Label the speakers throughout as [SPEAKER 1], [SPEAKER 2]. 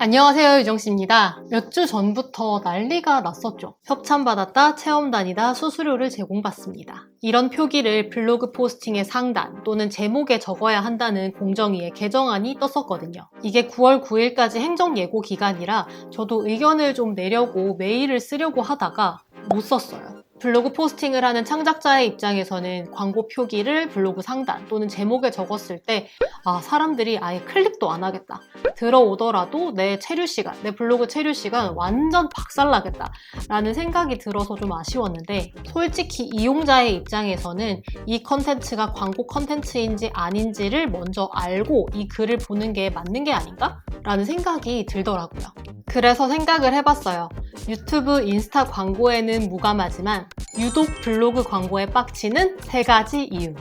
[SPEAKER 1] 안녕하세요, 유정씨입니다. 몇 주 전부터 난리가 났었죠. 협찬받았다, 체험 다니다 수수료를 제공받습니다. 이런 표기를 블로그 포스팅의 상단 또는 제목에 적어야 한다는 공정위의 개정안이 떴었거든요. 이게 9월 9일까지 행정 예고 기간이라 저도 의견을 좀 내려고 메일을 쓰려고 하다가 못 썼어요. 블로그 포스팅을 하는 창작자의 입장에서는 광고 표기를 블로그 상단 또는 제목에 적었을 때 사람들이 아예 클릭도 안 하겠다. 들어오더라도 내 체류 시간, 내 블로그 체류 시간 완전 박살나겠다 라는 생각이 들어서 좀 아쉬웠는데, 솔직히 이용자의 입장에서는 이 컨텐츠가 광고 컨텐츠인지 아닌지를 먼저 알고 이 글을 보는 게 맞는 게 아닌가? 라는 생각이 들더라고요. 그래서 생각을 해봤어요. 유튜브, 인스타 광고에는 무감하지만 유독 블로그 광고에 빡치는 3가지 이유.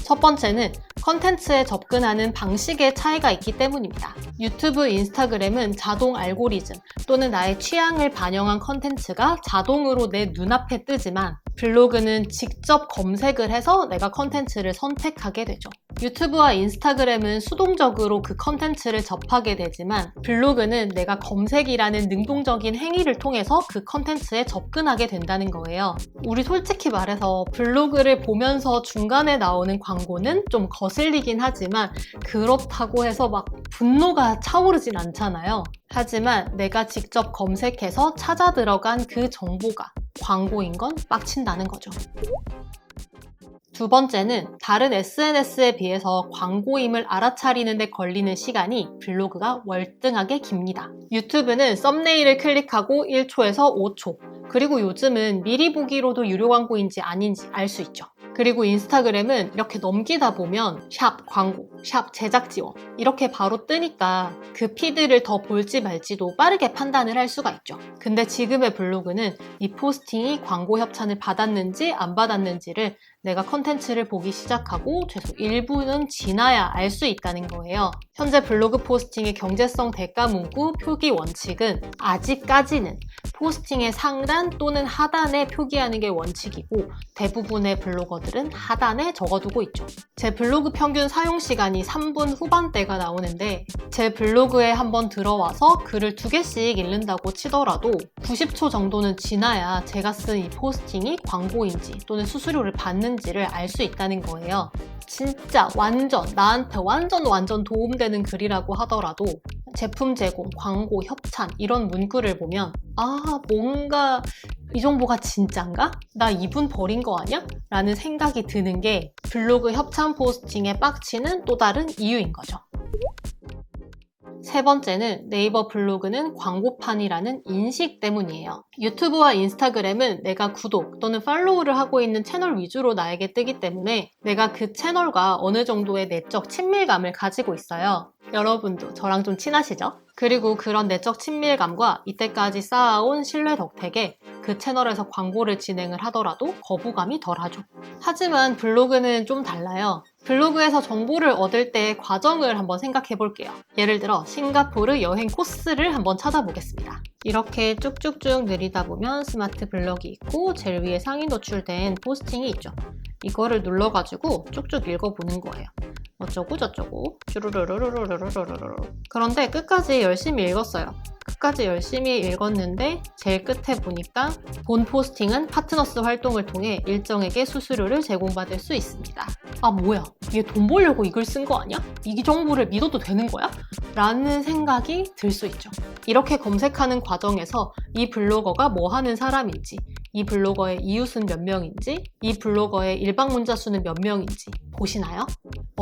[SPEAKER 1] 첫 번째는 컨텐츠에 접근하는 방식의 차이가 있기 때문입니다. 유튜브, 인스타그램은 자동 알고리즘 또는 나의 취향을 반영한 컨텐츠가 자동으로 내 눈앞에 뜨지만, 블로그는 직접 검색을 해서 내가 컨텐츠를 선택하게 되죠. 유튜브와 인스타그램은 수동적으로 그 컨텐츠를 접하게 되지만, 블로그는 내가 검색이라는 능동적인 행위를 통해서 그 컨텐츠에 접근하게 된다는 거예요. 우리 솔직히 말해서 블로그를 보면서 중간에 나오는 광고는 좀 거슬리긴 하지만 그렇다고 해서 막 분노가 차오르진 않잖아요. 하지만 내가 직접 검색해서 찾아 들어간 그 정보가 광고인 건 빡친다는 거죠. 두 번째는 다른 SNS에 비해서 광고임을 알아차리는 데 걸리는 시간이 블로그가 월등하게 깁니다. 유튜브는 썸네일을 클릭하고 1초에서 5초, 그리고 요즘은 미리 보기로도 유료 광고인지 아닌지 알 수 있죠. 그리고 인스타그램은 이렇게 넘기다 보면 샵 광고, 샵 제작 지원 이렇게 바로 뜨니까 그 피드를 더 볼지 말지도 빠르게 판단을 할 수가 있죠. 근데 지금의 블로그는 이 포스팅이 광고 협찬을 받았는지 안 받았는지를 내가 컨텐츠를 보기 시작하고 최소 1분은 지나야 알 수 있다는 거예요. 현재 블로그 포스팅의 경제성 대가 문구 표기 원칙은 아직까지는 포스팅의 상단 또는 하단에 표기하는 게 원칙이고, 대부분의 블로거들은 하단에 적어두고 있죠. 제 블로그 평균 사용 시간이 3분 후반대가 나오는데, 제 블로그에 한번 들어와서 글을 2개씩 읽는다고 치더라도 90초 정도는 지나야 제가 쓴 이 포스팅이 광고인지 또는 수수료를 받는지를 알 수 있다는 거예요. 진짜 나한테 완전 도움되는 글이라고 하더라도 제품 제공, 광고, 협찬 이런 문구를 보면 뭔가 이 정보가 진짠가? 나 이분 버린 거 아니야? 라는 생각이 드는 게 블로그 협찬 포스팅에 빡치는 또 다른 이유인 거죠. 세 번째는 네이버 블로그는 광고판이라는 인식 때문이에요. 유튜브와 인스타그램은 내가 구독 또는 팔로우를 하고 있는 채널 위주로 나에게 뜨기 때문에 내가 그 채널과 어느 정도의 내적 친밀감을 가지고 있어요. 여러분도 저랑 좀 친하시죠? 그리고 그런 내적 친밀감과 이때까지 쌓아온 신뢰 덕택에 그 채널에서 광고를 진행을 하더라도 거부감이 덜하죠. 하지만 블로그는 좀 달라요. 블로그에서 정보를 얻을 때의 과정을 한번 생각해 볼게요. 예를 들어 싱가포르 여행 코스를 한번 찾아보겠습니다. 이렇게 쭉쭉쭉 내리다 보면 스마트 블럭이 있고 제일 위에 상위 노출된 포스팅이 있죠. 이거를 눌러가지고 쭉쭉 읽어보는 거예요. 어쩌고 저쩌고 쭈루루루루루루루루루. 그런데 끝까지 열심히 읽었어요. 끝까지 열심히 읽었는데 제일 끝에 보니까 본 포스팅은 파트너스 활동을 통해 일정에게 수수료를 제공받을 수 있습니다. 뭐야, 얘 돈 벌려고 이걸 쓴 거 아니야? 이 정보를 믿어도 되는 거야? 라는 생각이 들 수 있죠. 이렇게 검색하는 과정에서 이 블로거가 뭐 하는 사람인지, 이 블로거의 이웃은 몇 명인지, 이 블로거의 일방 문자 수는 몇 명인지 보시나요?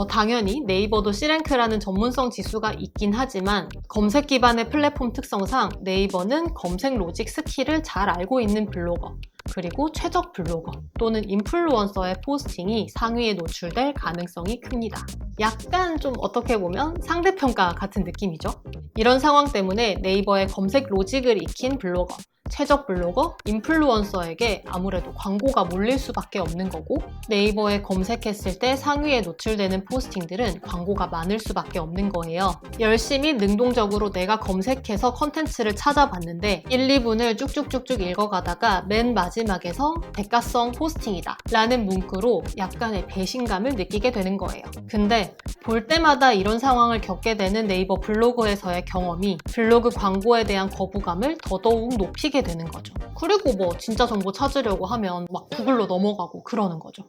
[SPEAKER 1] 당연히 네이버도 C랭크라는 전문성 지수가 있긴 하지만 검색 기반의 플랫폼 특성상 네이버는 검색 로직 스킬을 잘 알고 있는 블로거, 그리고 최적 블로거 또는 인플루언서의 포스팅이 상위에 노출될 가능성이 큽니다. 약간 좀 어떻게 보면 상대평가 같은 느낌이죠. 이런 상황 때문에 네이버의 검색 로직을 익힌 블로거, 최적 블로거, 인플루언서에게 아무래도 광고가 몰릴 수밖에 없는 거고 네이버에 검색했을 때 상위에 노출되는 포스팅들은 광고가 많을 수밖에 없는 거예요. 열심히 능동적으로 내가 검색해서 컨텐츠를 찾아봤는데 1, 2분을 쭉쭉쭉쭉 읽어가다가 맨 마지막에서 대가성 포스팅이다 라는 문구로 약간의 배신감을 느끼게 되는 거예요. 근데 볼 때마다 이런 상황을 겪게 되는 네이버 블로거에서의 경험이 블로그 광고에 대한 거부감을 더더욱 높이게 되는 거죠. 그리고 뭐 진짜 정보 찾으려고 하면 막 구글로 넘어가고 그러는 거죠.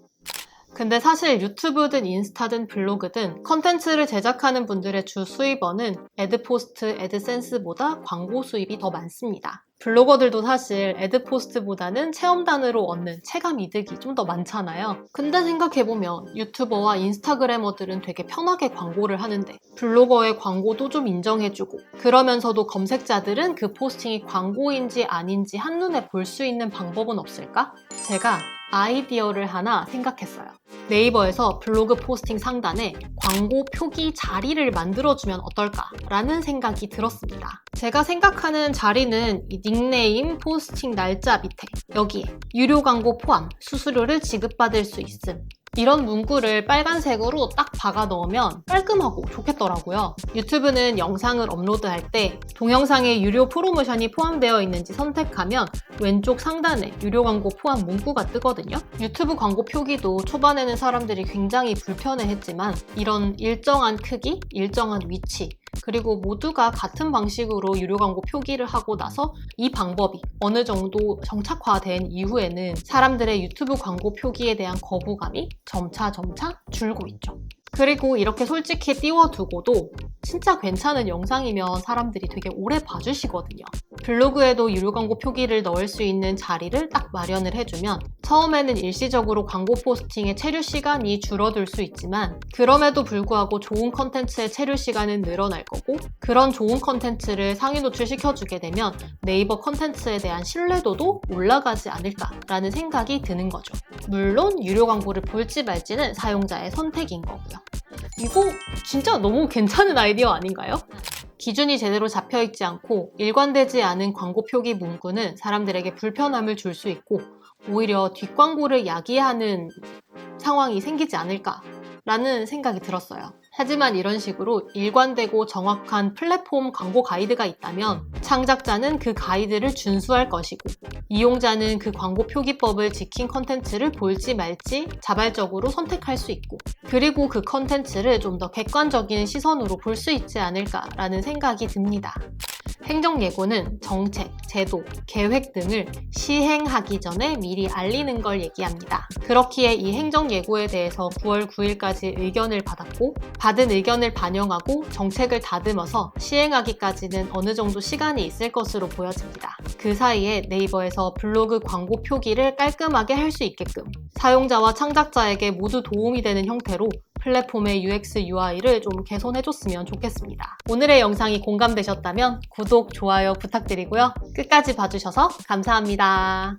[SPEAKER 1] 근데 사실 유튜브든 인스타든 블로그든 컨텐츠를 제작하는 분들의 주 수입원은 애드포스트, 애드센스보다 광고 수입이 더 많습니다. 블로거들도 사실 애드포스트보다는 체험단으로 얻는 체감 이득이 좀 더 많잖아요. 근데 생각해보면 유튜버와 인스타그래머들은 되게 편하게 광고를 하는데 블로거의 광고도 좀 인정해주고 그러면서도 검색자들은 그 포스팅이 광고인지 아닌지 한눈에 볼 수 있는 방법은 없을까? 제가 아이디어를 하나 생각했어요. 네이버에서 블로그 포스팅 상단에 광고 표기 자리를 만들어주면 어떨까라는 생각이 들었습니다. 제가 생각하는 자리는 이 닉네임, 포스팅 날짜 밑에 여기에 유료 광고 포함, 수수료를 지급받을 수 있음 이런 문구를 빨간색으로 딱 박아 넣으면 깔끔하고 좋겠더라고요. 유튜브는 영상을 업로드할 때 동영상에 유료 프로모션이 포함되어 있는지 선택하면 왼쪽 상단에 유료 광고 포함 문구가 뜨거든요. 유튜브 광고 표기도 초반에는 사람들이 굉장히 불편해했지만 이런 일정한 크기, 일정한 위치 그리고 모두가 같은 방식으로 유료 광고 표기를 하고 나서 이 방법이 어느 정도 정착화된 이후에는 사람들의 유튜브 광고 표기에 대한 거부감이 점차 줄고 있죠. 그리고 이렇게 솔직히 띄워두고도 진짜 괜찮은 영상이면 사람들이 되게 오래 봐주시거든요. 블로그에도 유료 광고 표기를 넣을 수 있는 자리를 딱 마련을 해주면 처음에는 일시적으로 광고 포스팅의 체류 시간이 줄어들 수 있지만 그럼에도 불구하고 좋은 컨텐츠의 체류 시간은 늘어날 거고 그런 좋은 컨텐츠를 상위 노출시켜주게 되면 네이버 컨텐츠에 대한 신뢰도도 올라가지 않을까라는 생각이 드는 거죠. 물론 유료 광고를 볼지 말지는 사용자의 선택인 거고요. 이거 진짜 너무 괜찮은 아이디어 아닌가요? 기준이 제대로 잡혀있지 않고 일관되지 않은 광고 표기 문구는 사람들에게 불편함을 줄 수 있고 오히려 뒷광고를 야기하는 상황이 생기지 않을까라는 생각이 들었어요. 하지만 이런 식으로 일관되고 정확한 플랫폼 광고 가이드가 있다면 창작자는 그 가이드를 준수할 것이고 이용자는 그 광고 표기법을 지킨 컨텐츠를 볼지 말지 자발적으로 선택할 수 있고 그리고 그 컨텐츠를 좀 더 객관적인 시선으로 볼 수 있지 않을까라는 생각이 듭니다. 행정예고는 정책, 제도, 계획 등을 시행하기 전에 미리 알리는 걸 얘기합니다. 그렇기에 이 행정예고에 대해서 9월 9일까지 의견을 받았고 받은 의견을 반영하고 정책을 다듬어서 시행하기까지는 어느 정도 시간이 있을 것으로 보여집니다. 그 사이에 네이버에서 블로그 광고 표기를 깔끔하게 할 수 있게끔 사용자와 창작자에게 모두 도움이 되는 형태로 플랫폼의 UX, UI를 좀 개선해줬으면 좋겠습니다. 오늘의 영상이 공감되셨다면 구독, 좋아요 부탁드리고요. 끝까지 봐주셔서 감사합니다.